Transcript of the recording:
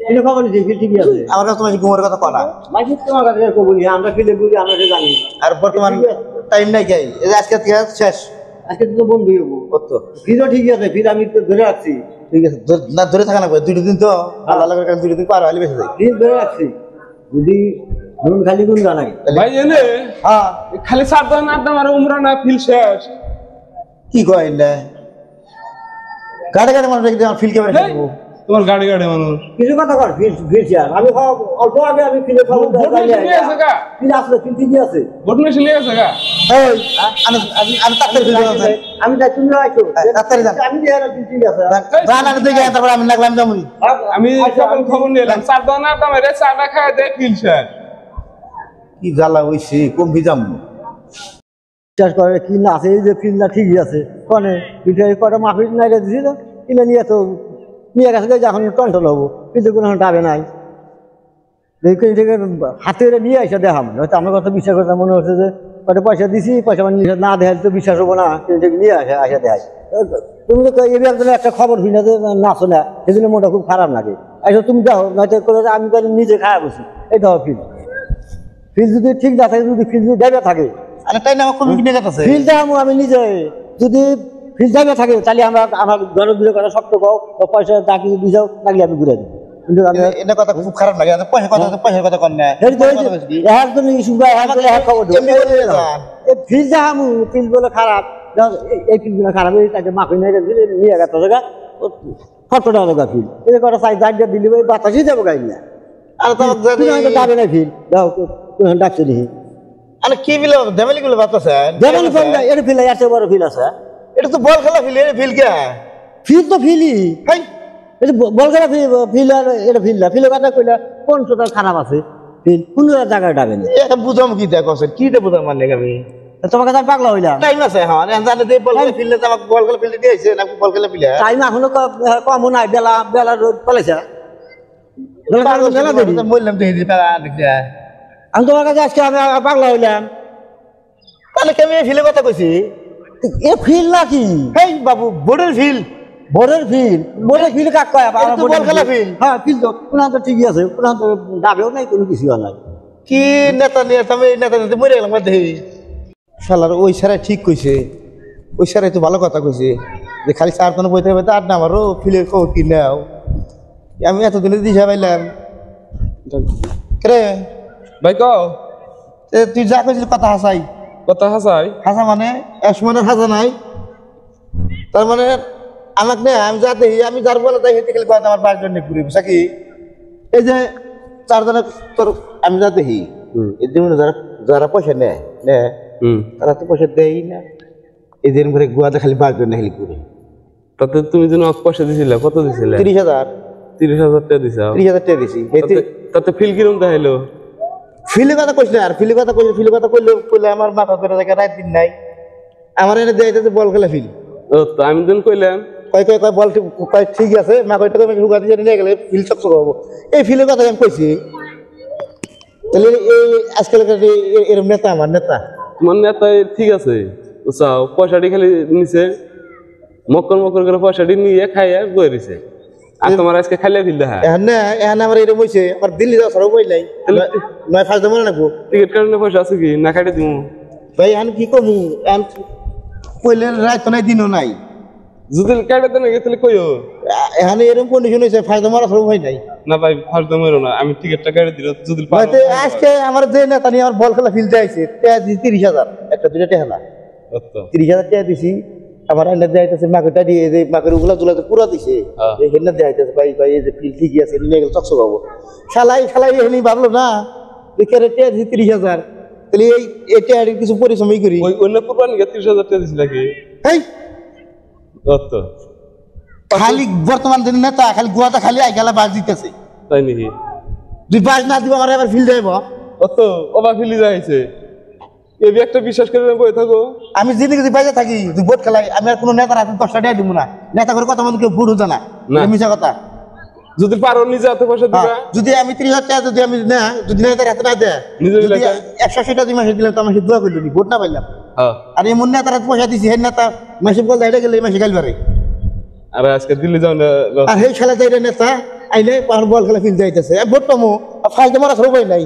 এটা খবর নিতে ফিল ঠিকই আছে। আমার কাছে তোমার ঘুমের কথা কনা মাইসি তোমার কাছে কবো নি আমরা ফিলে বুঝি আমরা তো জানি। আর বর্তমান টাইম নাই কি এই যে আজকে থেকে শেষ আজকে তো বন্ধু হবো কত ফিলও ঠিকই আছে, ফিল আমি তো ধরে রাখছি। ঠিক আছে না ধরে থাকা না দুটো দিন তো আল্লাহ আল্লাহ করে দুটো দিন পার হলে বেশি যায় ফিল ধরে রাখছি যদি নুন খালি গুণ গানাই ভাই এনে হ্যাঁ খালি সাত দান আড্ডা মারে উমরা না ফিল শেষ কি কয় না গাড়ি গাড়ি মানুষ একদম ফিল কেমন তোমার গাড়ি গাড়ি মানুষ কিছু কথা কর ফিল ফিল শেয়ার আমি অল্প আগে আমি ফিলে খবর ভোট মেশিন নিয়ে আছে গা ফিল আসলে ফিল ঠিকই আছে। ভোট মেশিন নিয়ে আছে গা এই আমি তাড়াতাড়ি ফিল করতে আমি যাই তুমি আইছো তাড়াতাড়ি যান আমি দিয়ে ফিল ঠিক আছে। জান আমি দেখে তারপর আমি লাগলাম যেমন আমি সকল খবর নিলাম সাত দান আড্ডা মারে চাটা খায় দেয় ফিল শেষ কি জ্বালা হইছে কম ভিজাম বিশ্বাস করে কি না আছে এই যে ফিল্ডটা ঠিকই আছে কনে ফিল্ডে কটা মাফিক নাই দিছিল কিনে নিয়ে তো নিয়ে গেছে যখন কন্ট্রোল হবো কিন্তু কোনো ডাবে নাই হাতে নিয়ে এসে দেখাম হয়তো আমার কথা বিশ্বাস করতে মনে হচ্ছে যে কটা পয়সা দিছি পয়সা মানে না দেখালে তো বিশ্বাস হবো না কিন্তু নিয়ে আসে আসে দেখাই তুমি তো এবার একজনে একটা খবর শুনে যে নাচো না সেই জন্য মনটা খুব খারাপ লাগে আসলে তুমি যাও নয়তো করে আমি নিজে খাওয়া বসি এটা ফিল্ড ফিল্ড যদি ঠিক না থাকে যদি ফিল্ড যদি ডেবে থাকে আরে তাই না আমার কম কিনে গেছে ফিল্ড আমি নিজে যদি ফিল্ড ডেবে থাকে তাহলে আমরা আমার ঘরের দূরে কথা শক্ত পাও বা পয়সা যা কিছু দিয়ে যাও লাগলে আমি ঘুরে দিই কিন্তু আমি এটা কথা খুব খারাপ লাগে পয়সার কথা কন না একজন খবর ফিল্ড আমি ফিল্ড বলে খারাপ এই ফিল্ডগুলো খারাপ এই তাকে মাফি নিয়ে গেছে জায়গা ফটোটা জায়গা ফিল্ড এই কথা সাইজ দাঁড়িয়ে দিলে ওই বাতাসই যাবো গাড়ি না আর যাবে না ফিল্ড যাও ডাকছে দেখি আরে কি বিল দেমালি গুলো বাতাছেন দেমালি ফোন এর ফিল আছে বড় ফিল আছে এটা তো বল খেলা ফিল এর ফিল কে ফিল তো ফিলই হাই এই বল খেলা ফিল আর এটা ফিল না ফিলের কথা কইলা কোন টোটাল খারাপ আছে ফিল কোন জায়গায় ডাবে না এটা বুঝাম কি দেখো স্যার কিটা বুঝাম মানে আমি তোমার কথা পাগলা হইলাম টাইম আছে হ্যাঁ জানে যে বল খেলা ফিল না আমাকে বল খেলা ফিল দিয়েছে না বল খেলা ফিল টাইম এখনো কম নাই বেলা রোদ পড়েছে বললাম তো এই দেখতে আমি তোমার কাছে আজকে আমি পাগলা হইলাম তাহলে কি আমি ফিলে কথা কইছি এ ফিল নাকি হেই বাবু বোর্ডের ফিল বোর্ডের ফিল কাক কয় বল খেলা ফিল হ্যাঁ ফিল তো কোনা তো ঠিকই আছে কোনা তো ডাবেও নাই কোনো কিছু নাই কি নেতা নিয়ে আমি নেতা নিতে মরে গেলাম দেখি শালার ওই সারাই ঠিক কইছে ওই সারাই তো ভালো কথা কইছে যে খালি চার তনে বইতে হবে আর না আমারও ফিলের খবর কি নাও আমি এতদিনে দিশা পাইলাম রে ভাই কও তুই যা কইছিস কথা হাসাই কথা হাসাই হাসা মানে এক সময় হাসা নাই তার মানে আমাকে না আমি যাতে আমি যার বলে তাই হেঁটে খেলে কথা আমার 5 জন ঘুরি বুঝা কি এই যে 4 জনের তোর আমি যাতে হি এই যে যারা পয়সা নেয় তারা তো পয়সা দেয় না এই যে করে গুয়াতে খালি 5 জন হেলি ঘুরে তাতে তুমি যেন পয়সা দিছিলে কত দিছিলে 30,000 টাকা দিছো 30,000 টাকা দিছি তাতে ফিল কিরম দেখাইলো ফিলে কথা কইছ না আর ফিলে কথা কইলে আমার মাথা ধরে থাকে রাত দিন নাই আমার এনে দেয় যে বল খেলা ফিল ও তো আমি দিন কইলাম কয় বল ঠিক আছে মা কয় টাকা হুগা দিয়ে নিয়ে গেলে ফিল চকচক হবো এই ফিলের কথা আমি কইছি তাহলে এই আজকাল এরকম নেতা আমার নেতা তোমার নেতা ঠিক আছে চাও পয়সাটি খালি নিছে মকর করে পয়সাটি নিয়ে খাইয়া বই রয়েছে আর তোমার আজকে খাইলে ফিল দেখা এখন আমার এরকম হয়েছে আমার দিল্লি যাওয়া সরব বই নাই নয় ফার্স্ট মনে রাখবো টিকিট কাটলে পয়সা আছে কি না কাটে দিব ভাই এখন কি কমু এখন কইলে রাত নাই দিনও নাই যদি কাটে দেন তাহলে কইও এখানে এরকম কন্ডিশন হয়েছে ফার্স্ট মারা সরব হয় নাই না ভাই ফার্স্ট মরো না আমি টিকিটটা কাটে দিল যদি আজকে আমার যে নেতা নিয়ে আমার বল খেলা ফিল যাইছে 30,000 একটা দুইটা টেহা 30,000 টাকা দিছি আমার এনে দেয়াইতেছে মাকেটা দিয়ে যে মাকের ওগুলা তুলাতে পুরা দিছে এখানে দেয়াইতেছে ভাই এই যে ফিল ঠিকই আছে নিয়ে গেলে চকচক হবো শালাই এখানে ভাবলো না দেখে টেয়া দিছি 30,000 তাহলে এই টেয়ার কিছু পরিশ্রমই করি ওই অন্য কোরবানি 30,000 টাকা দিছিল নাকি হেই তো খালি বর্তমান দিন নেতা খালি গুয়াটা খালি আই গেলা বাজ দিতেছে তাই নাকি দুই বাজ না দিব আমার এবার ফিল দেব অত ওবা ফিলি যাইছে এবি একটা বিশ্বাস করে বই থাকো আমি জিন্দগি বাইরে থাকি তুই ভোট খেলাই আমি আর কোনো নেতার হাতে 10 টাকা দিব না নেতা করে কথা মতো কেউ ভোট হতো না মিছা কথা যদি পারো নিজে হাতে পয়সা দিবা যদি আমি 30,000 টাকা যদি আমি না যদি নেতার হাতে না দেয় যদি 180 টাকা মাসে দিলাম তো আমাকে দোয়া করলো ভোট না পাইলাম আর এমন নেতার হাতে পয়সা দিছি হে নেতা মাসে বল এটা গেলে মাসে গাইল বারে আরে আজকে দিল্লি যাও না আর হে খেলা যাই নেতা আইলে আমার বল খেলা ফিল যাইতেছে ভোট পামো ফাইলতে মারা সবাই নাই